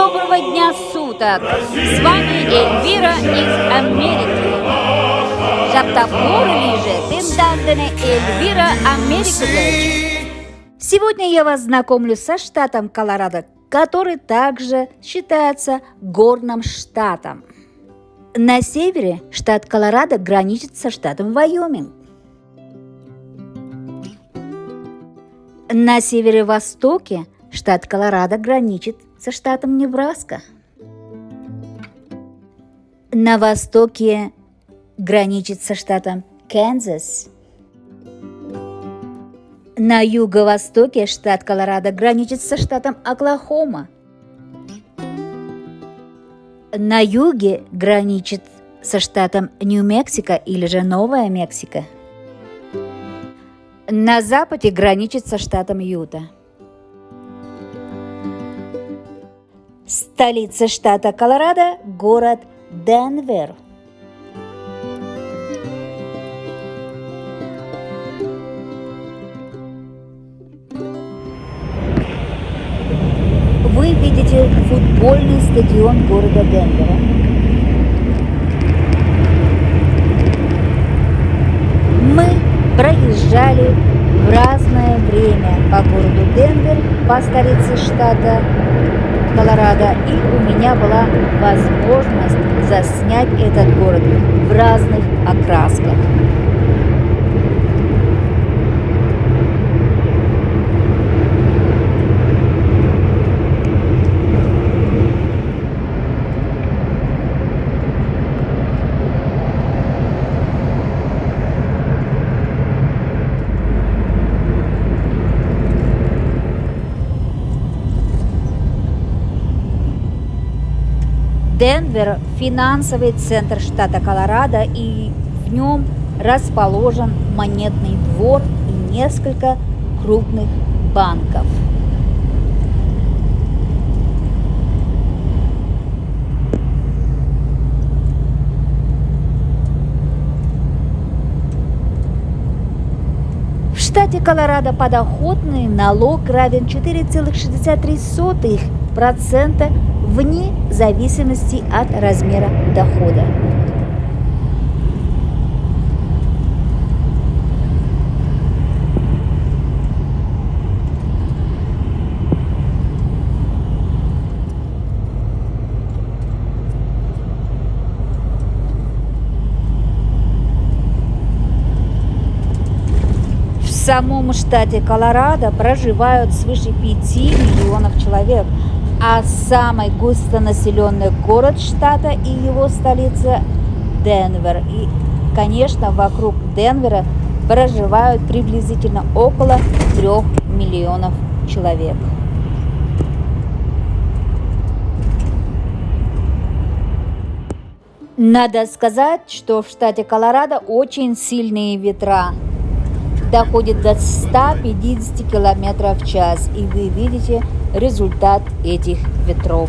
Доброго дня суток! С вами Эльвира из Америки. Жаптапур лиже, тендандене Эльвира Америка. Сегодня я вас знакомлю со штатом Колорадо, который также считается горным штатом. На севере штат Колорадо граничит со штатом Вайоминг. На северо-востоке штат Колорадо граничит со штатом Небраска. На востоке граничит со штатом Канзас. На юго-востоке штат Колорадо граничит со штатом Оклахома. На юге граничит со штатом Нью-Мексико или же Новая Мексика. На западе граничит со штатом Юта. Столица штата Колорадо – город Денвер. Вы видите футбольный стадион города Денвера. Мы проезжали в разное время по городу Денвер, по столице штата Колорадо, и у меня была возможность заснять этот город в разных окрасках. Денвер – финансовый центр штата Колорадо, и в нем расположен монетный двор и несколько крупных банков. В штате Колорадо подоходный налог равен 4,63% вне зависимости от размера дохода. В самом штате Колорадо проживают свыше 5 миллионов человек, а самый густонаселенный город штата и его столица – Денвер. И, конечно, вокруг Денвера проживают приблизительно около 3 миллионов человек. Надо сказать, что в штате Колорадо очень сильные ветра. Доходит до 150 км в час, и вы видите результат этих ветров.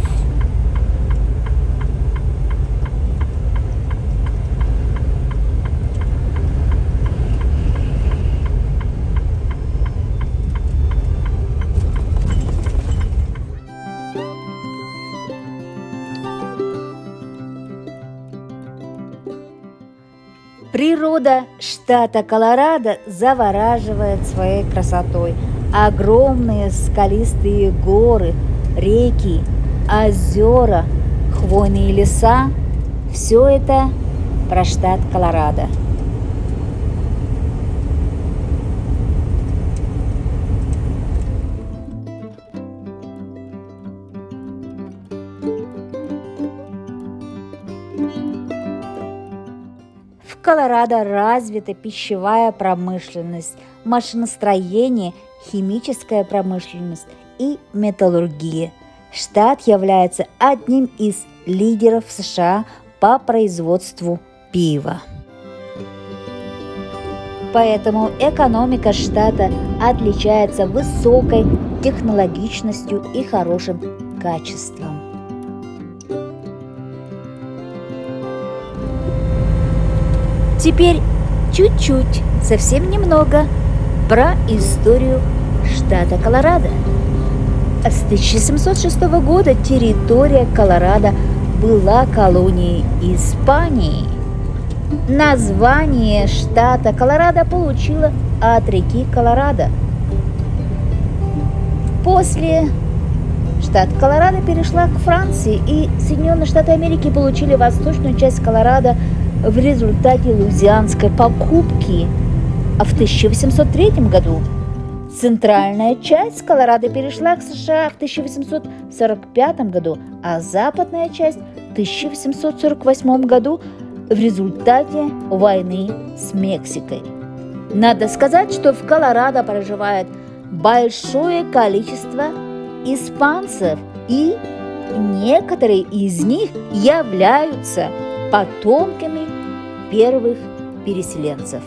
Природа штата Колорадо завораживает своей красотой. Огромные скалистые горы, реки, озера, хвойные леса – все это про штат Колорадо. В Колорадо развита пищевая промышленность, машиностроение, химическая промышленность и металлургия. Штат является одним из лидеров США по производству пива. Поэтому экономика штата отличается высокой технологичностью и хорошим качеством. Теперь чуть-чуть, совсем немного, про историю штата Колорадо. С 1706 года территория Колорадо была колонией Испании. Название штата Колорадо получило от реки Колорадо. После штат Колорадо перешла к Франции, и Соединенные Штаты Америки получили восточную часть Колорадо в результате Луизианской покупки. А в 1803 году центральная часть Колорадо перешла к США в 1845 году, а западная часть в 1848 году в результате войны с Мексикой. Надо сказать, что в Колорадо проживает большое количество испанцев, и некоторые из них являются потомками первых переселенцев.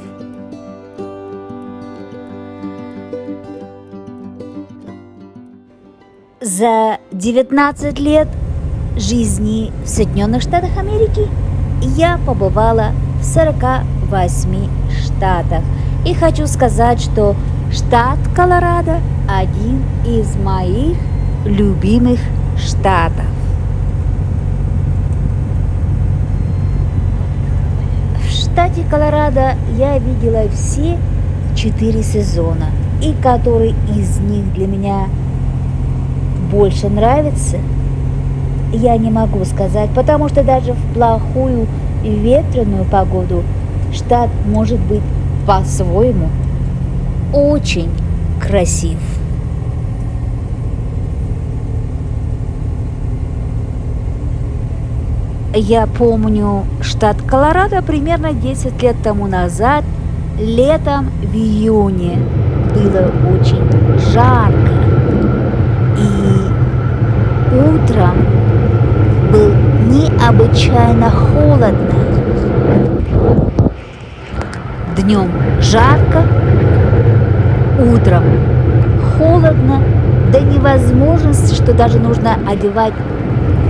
За 19 лет жизни в Соединенных Штатах Америки я побывала в 48 штатах. И хочу сказать, что штат Колорадо один из моих любимых штатов. В штате Колорадо я видела все 4 сезона, и который из них для меня больше нравится, я не могу сказать, потому что даже в плохую и ветреную погоду штат может быть по-своему очень красив. Я помню штат Колорадо примерно 10 лет тому назад, летом в июне. Было очень жарко, и утром было необычайно холодно. Днем жарко, утром холодно, до невозможности, что даже нужно одевать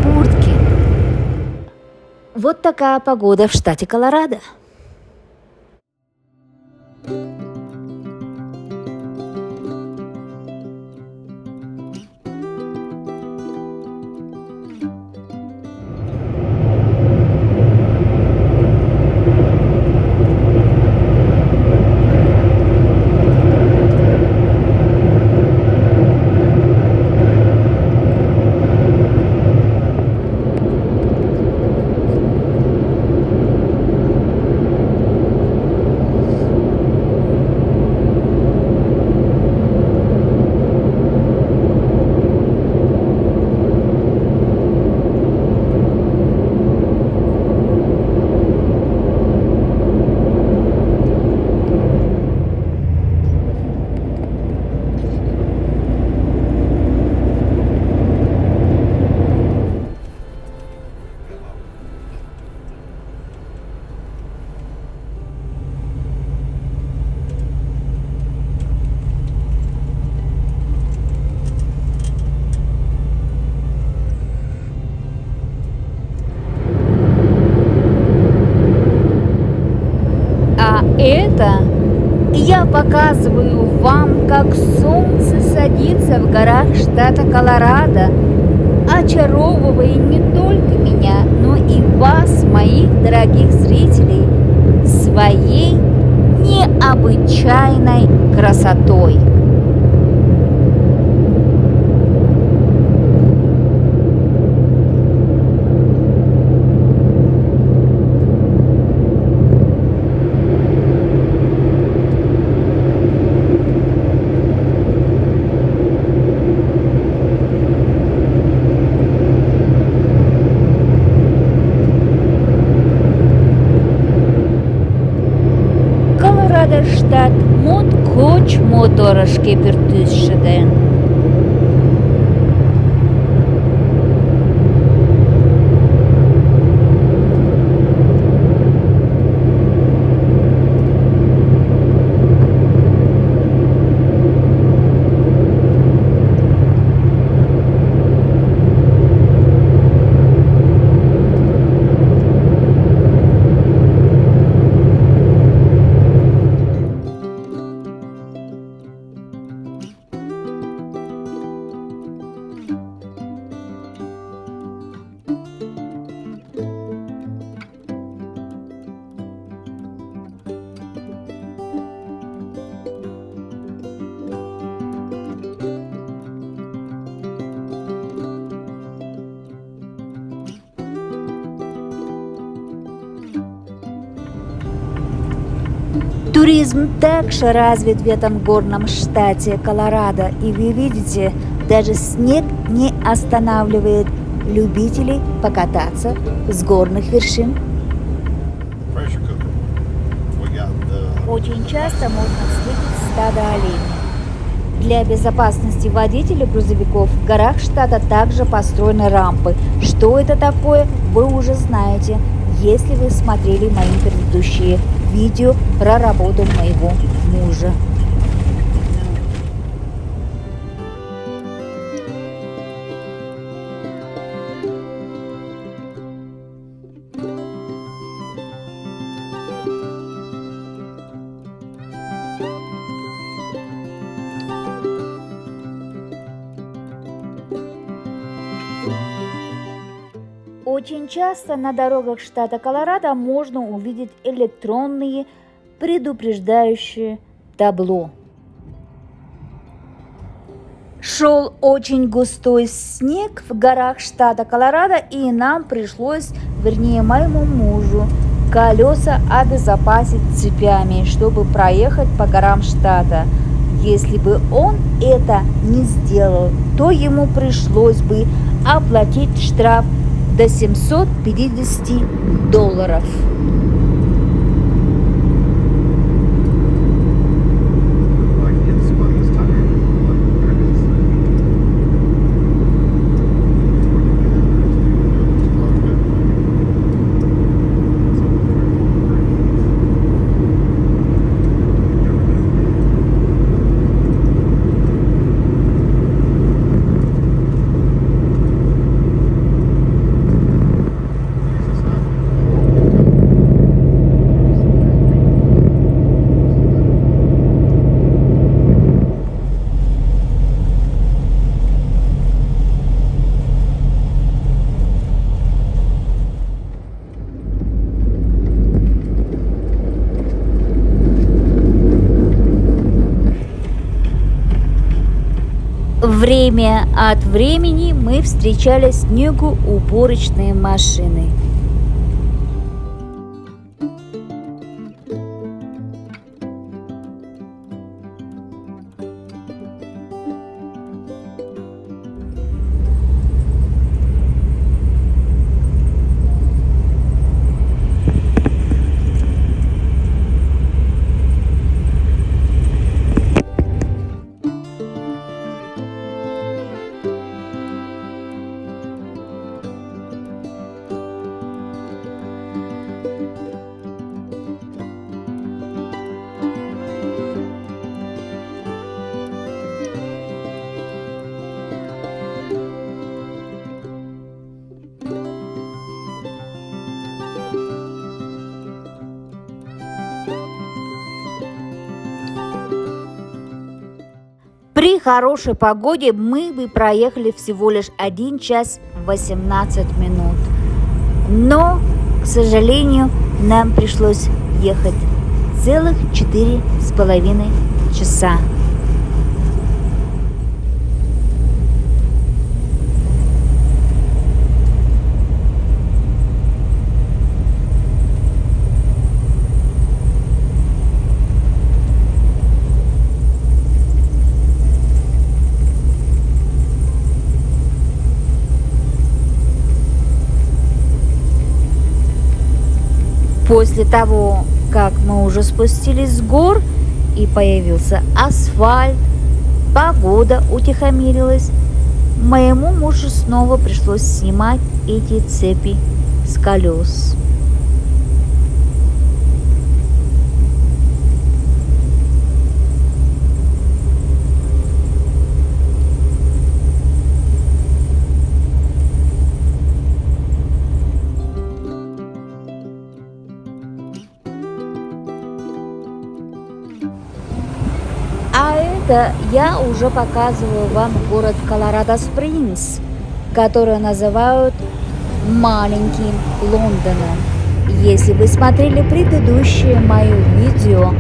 куртки. Вот такая погода в штате Колорадо. Это я показываю вам, как солнце садится в горах штата Колорадо, очаровывая не только меня, но и вас, моих дорогих зрителей, своей необычайной красотой. Штат Моткоч моторos képürtősöden. Туризм также развит в этом горном штате Колорадо, и вы видите, даже снег не останавливает любителей покататься с горных вершин. Pressure cooker. We got the Очень часто можно встретить стадо оленей. Для безопасности водителей грузовиков в горах штата также построены рампы. Что это такое, вы уже знаете, если вы смотрели мои предыдущие видео про работу моего мужа. Очень часто на дорогах штата Колорадо можно увидеть электронные предупреждающие табло. Шел очень густой снег в горах штата Колорадо, и нам пришлось, вернее моему мужу, колеса обезопасить цепями, чтобы проехать по горам штата. Если бы он это не сделал, то ему пришлось бы оплатить штраф до $750. like it's spun this time. What previously? Время от времени мы встречали снегоуборочные машины. При хорошей погоде мы бы проехали всего лишь 1 час 18 минут. Но, к сожалению, нам пришлось ехать целых 4,5 часа. После того, как мы уже спустились с гор и появился асфальт, погода утихомирилась, моему мужу снова пришлось снимать эти цепи с колес. А это я уже показываю вам город Колорадо Спрингс, который называют маленьким Лондоном. Если вы смотрели предыдущее мое видео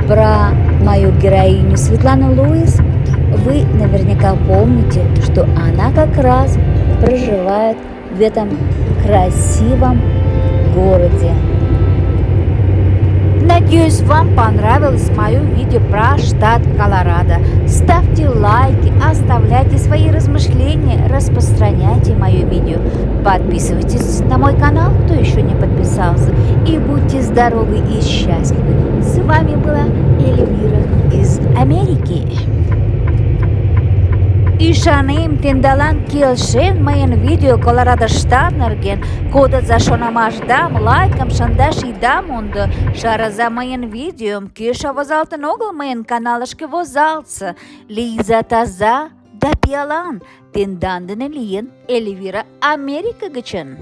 про мою героиню Светлану Луис, вы наверняка помните, что она как раз проживает в этом красивом городе. Надеюсь, вам понравилось мое видео про штат Колорадо. Ставьте лайки, оставляйте свои размышления, распространяйте мое видео. Подписывайтесь на мой канал, кто еще не подписался. И будьте здоровы и счастливы. С вами была Эльвира из Америки. Ишаним тиндалан килшен моен видео Колорадо штат нерген. Кода за шонамаждам, лайкам шандашидам унду. Шара за моен видеом киша возалтын огыл моен каналышке возалтсы. Лиза таза да пиалан. Тиндандыны лиен Эльвира Америка гычын.